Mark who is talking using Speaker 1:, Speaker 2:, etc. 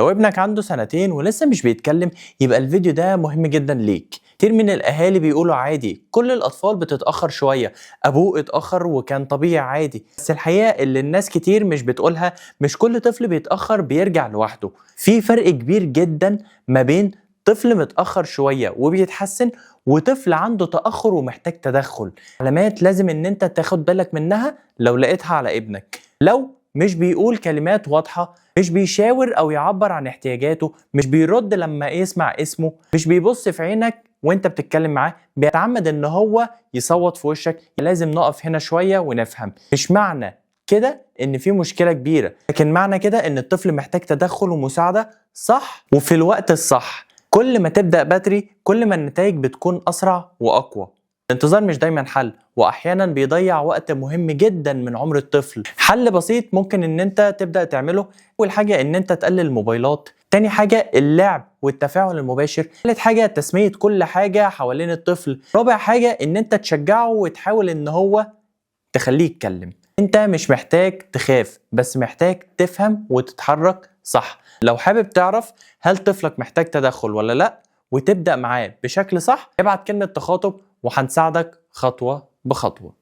Speaker 1: لو ابنك عنده سنتين ولسه مش بيتكلم يبقى الفيديو ده مهم جدا ليك. كتير من الاهالي بيقولوا عادي كل الاطفال بتتاخر شويه، ابوه اتاخر وكان طبيعي عادي. بس الحقيقه اللي الناس كتير مش بتقولها مش كل طفل بيتاخر بيرجع لوحده. في فرق كبير جدا ما بين طفل متاخر شويه وبيتحسن وطفل عنده تاخر ومحتاج تدخل. علامات لازم ان انت تاخد بالك منها لو لقيتها على ابنك: لو مش بيقول كلمات واضحة، مش بيشاور أو يعبر عن احتياجاته، مش بيرد لما يسمع اسمه، مش بيبص في عينك وانت بتتكلم معاه، بيتعمد ان هو يصوت في وشك. لازم نقف هنا شوية ونفهم، مش معنى كده ان في مشكلة كبيرة، لكن معنى كده ان الطفل محتاج تدخل ومساعدة صح وفي الوقت الصح. كل ما تبدأ بدري كل ما النتائج بتكون أسرع وأقوى. الانتظار مش دايما حل، واحيانا بيضيع وقت مهم جدا من عمر الطفل. حل بسيط ممكن ان انت تبدا تعمله: اول حاجه ان انت تقلل الموبايلات، تاني حاجه اللعب والتفاعل المباشر، تالت حاجه تسميه كل حاجه حوالين الطفل، رابع حاجه ان انت تشجعه وتحاول ان هو تخليه يتكلم. انت مش محتاج تخاف، بس محتاج تفهم وتتحرك صح. لو حابب تعرف هل طفلك محتاج تدخل ولا لا وتبدأ معاه بشكل صح، ابعت كلمة تخاطب وهنساعدك خطوة بخطوة.